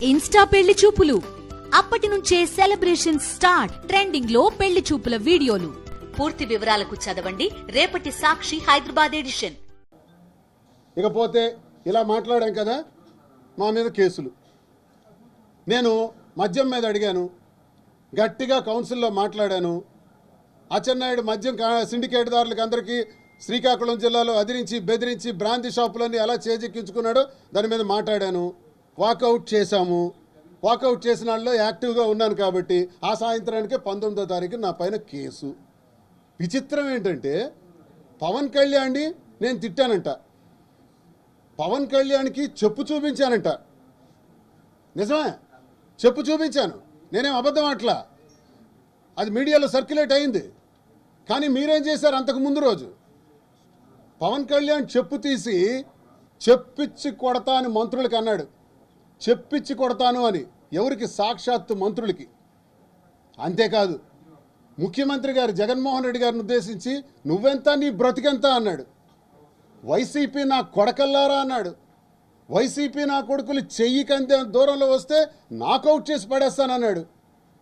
Insta పెళ్లి చూపులు అప్పటి నుంచే సెలబ్రేషన్ స్టార్ట్. ట్రెండింగ్ లో పెళ్లి చూపుల వీడియోలు. పూర్తి వివరాలకు చదవండి రేపటి సాక్షి హైదరాబాద్ ఎడిషన్. ఇకపోతే ఇలా మాట్లాడాం కదా, మా మీద కేసులు. నేను మద్యం మీద అడిగాను, గట్టిగా కౌన్సిల్లో మాట్లాడాను. అచ్చెన్నాయుడు మద్యం సిండికేట్దారులకు అందరికీ శ్రీకాకుళం జిల్లాలో అదిరించి బెదిరించి బ్రాంతి షాపులన్నీ ఎలా చేజెక్కించుకున్నాడో దాని మీద మాట్లాడాను. వాకౌట్ చేశాము. వాకౌట్ చేసిన వాళ్ళలో యాక్టివ్గా ఉన్నాను కాబట్టి ఆ సాయంత్రానికే 19వ తారీఖు నా పైన కేసు. విచిత్రం ఏంటంటే పవన్ కళ్యాణ్ని నేను తిట్టానంట, పవన్ కళ్యాణ్కి చెప్పు చూపించానంట. నిజమే, చెప్పు చూపించాను, నేనేం అబద్ధం అట్లా. అది మీడియాలో సర్క్యులేట్ అయింది. కానీ మీరేం చేశారు? అంతకు ముందు రోజు పవన్ కళ్యాణ్ చెప్పు తీసి చెప్పిచ్చి కొడతా అని మంత్రులకి అన్నాడు. చెప్పిచ్చి కొడతాను అని ఎవరికి? సాక్షాత్తు మంత్రులకి. అంతేకాదు, ముఖ్యమంత్రి గారు జగన్మోహన్ రెడ్డి గారిని ఉద్దేశించి నువ్వెంత, నీ బ్రతికెంత అన్నాడు. వైసీపీ నా కొడకల్లారా అన్నాడు. వైసీపీ నా కొడుకులు చెయ్యి కంటే దూరంలో వస్తే నాకౌట్ చేసి పడేస్తానన్నాడు.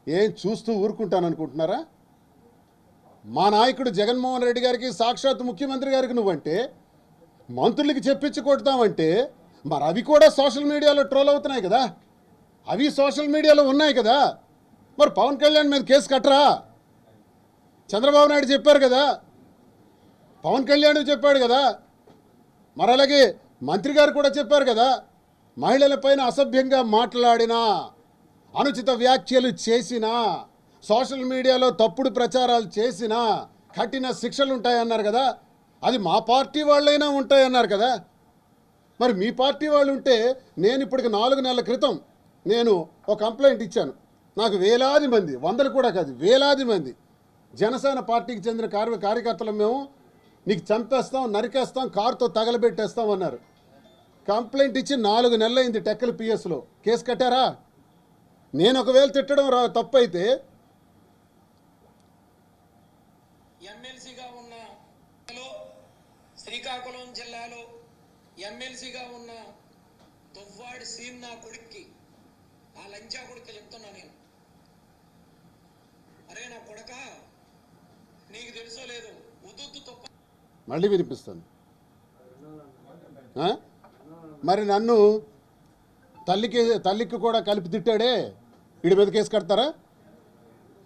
ఏం చూస్తూ ఊరుకుంటాననుకుంటున్నారా? మా నాయకుడు జగన్మోహన్ రెడ్డి గారికి, సాక్షాత్ ముఖ్యమంత్రి గారికి నువ్వంటే, మంత్రులకి చెప్పించి కొడతామంటే మరి అవి కూడా సోషల్ మీడియాలో ట్రోల్ అవుతున్నాయి కదా, అవి సోషల్ మీడియాలో ఉన్నాయి కదా. మరి పవన్ కళ్యాణ్ మీద కేసు కట్టరా? చంద్రబాబు నాయుడు చెప్పారు కదా, పవన్ కళ్యాణ్ చెప్పాడు కదా, మరి అలాగే మంత్రి గారు కూడా చెప్పారు కదా. మహిళలపైన అసభ్యంగా మాట్లాడినా, అనుచిత వ్యాఖ్యలు చేసినా, సోషల్ మీడియాలో తప్పుడు ప్రచారాలు చేసినా కఠిన శిక్షలు ఉంటాయన్నారు కదా. అది మా పార్టీ వాళ్ళైనా ఉంటాయన్నారు కదా. మరి మీ పార్టీ వాళ్ళు ఉంటే నేను ఇప్పటికి 4 నెలల క్రితం నేను ఒక కంప్లైంట్ ఇచ్చాను. నాకు వేలాది మంది, వందలు కూడా కాదు, వేలాది మంది జనసేన పార్టీకి చెందిన కార్యకర్తలు మేము నీకు చంపేస్తాం, నరికేస్తాం, కారుతో తగలబెట్టేస్తాం అన్నారు. కంప్లైంట్ ఇచ్చి 4 నెలలైంది. టెక్కల పిఎస్లో కేసు కట్టారా? నేను ఒకవేళ తిట్టడం తప్పు అయితే ఎమ్మెల్సీగా ఉన్న శ్రీకాకుళం జిల్లాలో ఎమ్మెల్సీగా ఉన్న దువ్వాడి సీన్ నా కొడుక్కి, ఆ లంచా కొడుకు చెప్తున్నా నేను, అరే నా కొడక, నీకు తెలుసో లేదు, ఉద్దు తప్ప మళ్ళీ వినిపిస్తాను. మరి నన్ను తల్లికి కూడా కలిపి తిట్టాడే, వీడి మీద కేసు కడతారా?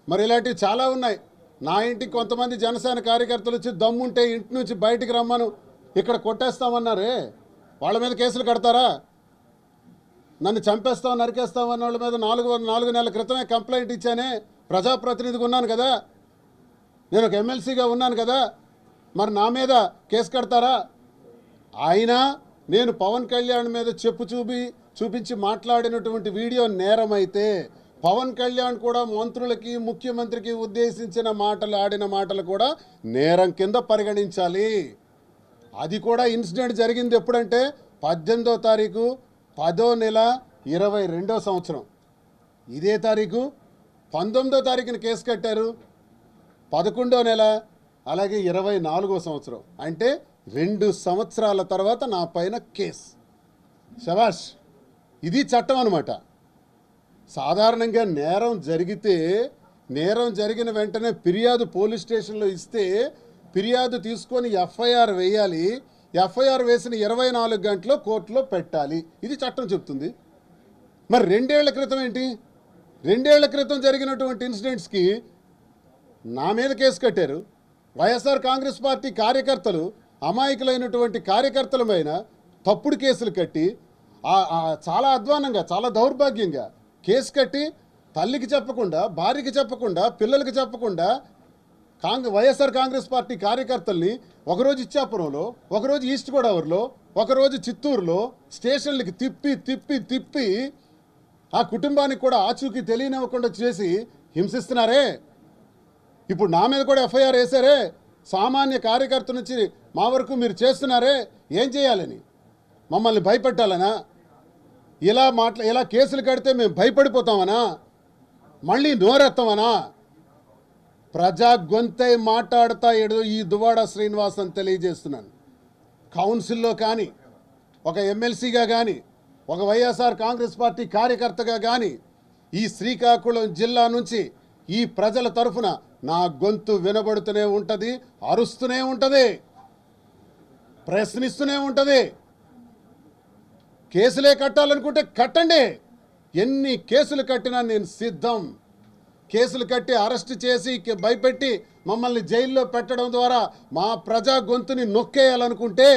మరి ఇలాంటివి చాలా ఉన్నాయి. నా ఇంటికి కొంతమంది జనసేన కార్యకర్తలు వచ్చి దమ్ముంటే ఇంటి నుంచి బయటికి రమ్మను, ఇక్కడ కొట్టేస్తామన్నారే, వాళ్ళ మీద కేసులు కడతారా? నన్ను చంపేస్తాం, నరికేస్తాం అన్న వాళ్ళ మీద 4 నెలల క్రితమే కంప్లైంట్ ఇచ్చానే. ప్రజాప్రతినిధిగా ఉన్నాను కదా, నేను ఒక ఎమ్మెల్సీగా ఉన్నాను కదా, మరి నా మీద కేసు కడతారా? అయినా నేను పవన్ కళ్యాణ్ మీద చెప్పు చూపించి మాట్లాడినటువంటి వీడియో నేరమైతే, పవన్ కళ్యాణ్ కూడా మంత్రులకి, ముఖ్యమంత్రికి ఉద్దేశించిన మాటలు ఆడిన మాటలు కూడా నేరం కింద పరిగణించాలి. అది కూడా ఇన్సిడెంట్ జరిగింది ఎప్పుడంటే 18వ తారీఖు 10వ నెల 22వ సంవత్సరం. ఇదే తారీఖు 19వ తారీఖున కేసు కట్టారు, 11వ నెల, అలాగే 24వ సంవత్సరం. అంటే 2 సంవత్సరాల తర్వాత నా పైన కేసు. శభాష్, ఇది చట్టం అన్నమాట. సాధారణంగా నేరం జరిగిన వెంటనే ఫిర్యాదు పోలీస్ స్టేషన్లో ఇస్తే ఫిర్యాదు తీసుకొని ఎఫ్ఐఆర్ వేయాలి. ఎఫ్ఐఆర్ వేసిన 24 గంటల్లో కోర్టులో పెట్టాలి. ఇది చట్టం చెప్తుంది. మరి 2 ఏళ్ల క్రితం ఏంటి? 2 ఏళ్ల క్రితం జరిగినటువంటి ఇన్సిడెంట్స్కి నా మీద కేసు కట్టారు. వైఎస్ఆర్ కాంగ్రెస్ పార్టీ కార్యకర్తలు, అమాయకులైనటువంటి కార్యకర్తల పైన తప్పుడు కేసులు కట్టి, చాలా అధ్వానంగా, చాలా దౌర్భాగ్యంగా కేసు కట్టి, తల్లికి చెప్పకుండా, భార్యకి చెప్పకుండా, పిల్లలకి చెప్పకుండా వైఎస్ఆర్ కాంగ్రెస్ పార్టీ కార్యకర్తల్ని ఒకరోజు ఇచ్చాపురంలో, ఒకరోజు ఈస్ట్ గోదావరిలో, ఒకరోజు చిత్తూరులో స్టేషన్లకి తిప్పి ఆ కుటుంబానికి కూడా ఆచూకీ తెలియనివ్వకుండా చేసి హింసిస్తున్నారే. ఇప్పుడు నా మీద కూడా ఎఫ్ఐఆర్ వేశారే. సామాన్య కార్యకర్త నుంచి మా వరకు మీరు చేస్తున్నారే. ఏం చేయాలని? మమ్మల్ని భయపెట్టాలనా? ఇలా కేసులు కడితే మేము భయపడిపోతామనా? మళ్ళీ నోరెత్తామనా? ప్రజా గొంతై మాట్లాడతా ఈ దువ్వాడ శ్రీనివాస్ అని తెలియజేస్తున్నాను. కౌన్సిల్లో కానీ, ఒక ఎమ్మెల్సీగా కానీ, ఒక వైఎస్ఆర్ కాంగ్రెస్ పార్టీ కార్యకర్తగా కానీ ఈ శ్రీకాకుళం జిల్లా నుంచి ఈ ప్రజల తరఫున నా గొంతు వినబడుతూనే ఉంటుంది, అరుస్తూనే ఉంటుంది, ప్రశ్నిస్తూనే ఉంటుంది. కేసులే కట్టాలనుకుంటే కట్టండి, ఎన్ని కేసులు కట్టినా నేను సిద్ధం. కేసులు కట్టి అరెస్ట్ చేసి భయపెట్టి మమ్మల్ని జైల్లో పెట్టడం ద్వారా మా ప్రజా గొంతుని నొక్కేయాలనుకుంటే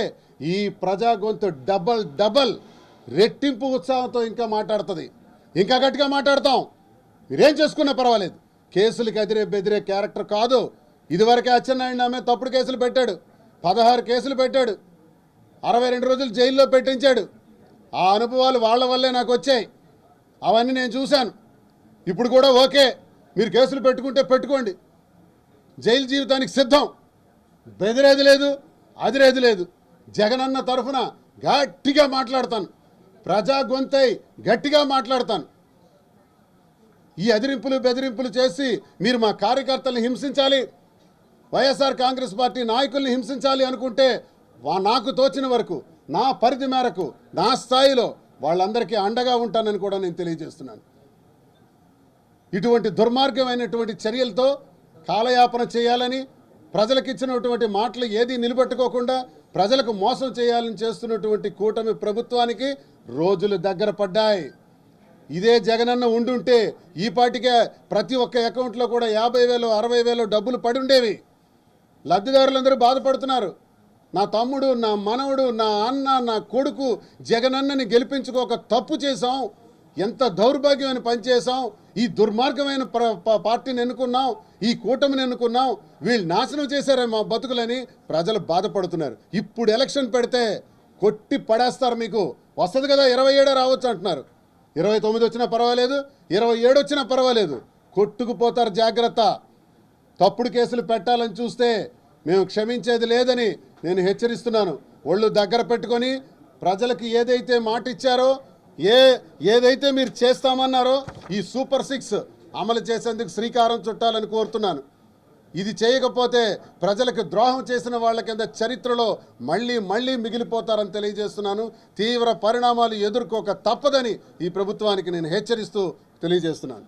ఈ ప్రజా గొంతు డబల్ రెట్టింపు ఉత్సాహంతో ఇంకా మాట్లాడుతుంది, ఇంకా గట్టిగా మాట్లాడతాం. మీరేం చేసుకున్నా పర్వాలేదు. కేసులకు బెదిరే క్యారెక్టర్ కాదు. ఇదివరకే అచ్చెన్నాయుడు ఆమె తప్పుడు కేసులు పెట్టాడు, 16 కేసులు పెట్టాడు, 62 రోజులు జైల్లో పెట్టించాడు. ఆ అనుభవాలు వాళ్ళ వల్లే నాకు వచ్చాయి, అవన్నీ నేను చూశాను. ఇప్పుడు కూడా ఓకే, మీరు కేసులు పెట్టుకుంటే పెట్టుకోండి, జైలు జీవితానికి సిద్ధం. బెదిరేది లేదు, అదిరేది లేదు. జగనన్న తరఫున గట్టిగా మాట్లాడతాను, ప్రజా గొంతై గట్టిగా మాట్లాడతాను. ఈ అదిరింపులు బెదిరింపులు చేసి మీరు మా కార్యకర్తల్ని హింసించాలి, వైఎస్ఆర్ కాంగ్రెస్ పార్టీ నాయకుల్ని హింసించాలి అనుకుంటే నాకు తోచిన వరకు, నా పరిధి మేరకు, నా స్థాయిలో వాళ్ళందరికీ అండగా ఉంటానని కూడా నేను తెలియజేస్తున్నాను. ఇటువంటి దుర్మార్గమైనటువంటి చర్యలతో కాలయాపన చేయాలని, ప్రజలకు ఇచ్చినటువంటి మాటలు ఏది నిలబెట్టుకోకుండా ప్రజలకు మోసం చేయాలని చేస్తున్నటువంటి కూటమి ప్రభుత్వానికి రోజులు దగ్గర పడ్డాయి. ఇదే జగనన్న ఉండుంటే ఈ పాటికే ప్రతి ఒక్క అకౌంట్లో కూడా 50,000 60,000 డబ్బులు పడి ఉండేవి. లబ్ధిదారులందరూ బాధపడుతున్నారు. నా తమ్ముడు, నా మనవడు, నా అన్న, నా కొడుకు జగనన్నని గెలిపించుకోక తప్పు చేశాం, ఎంత దౌర్భాగ్యమైన పని చేశాం, ఈ దుర్మార్గమైన పార్టీని ఎన్నుకున్నాం, ఈ కూటమిని ఎన్నుకున్నాం, వీళ్ళు నాశనం చేశారే మా బతుకులని ప్రజలు బాధపడుతున్నారు. ఇప్పుడు ఎలక్షన్ పెడితే కొట్టి పడేస్తారు. మీకు వస్తుంది కదా, 27 రావచ్చు అంటున్నారు. 29 వచ్చినా పర్వాలేదు, 27 వచ్చినా పర్వాలేదు, కొట్టుకుపోతారు. జాగ్రత్త. తప్పుడు కేసులు పెట్టాలని చూస్తే మేము క్షమించేది లేదని నేను హెచ్చరిస్తున్నాను. ఒళ్ళు దగ్గర పెట్టుకొని ప్రజలకు ఏదైతే మాట ఇచ్చారో, ఏదైతే మీరు చేస్తామన్నారో ఈ సూపర్ 6 అమలు చేసేందుకు శ్రీకారం చుట్టాలని కోరుతున్నాను. ఇది చేయకపోతే ప్రజలకు ద్రోహం చేసిన వాళ్ళ కింద చరిత్రలో మళ్ళీ మిగిలిపోతారని తెలియజేస్తున్నాను. తీవ్ర పరిణామాలు ఎదుర్కోక తప్పదని ఈ ప్రభుత్వానికి నేను హెచ్చరిస్తూ తెలియజేస్తున్నాను.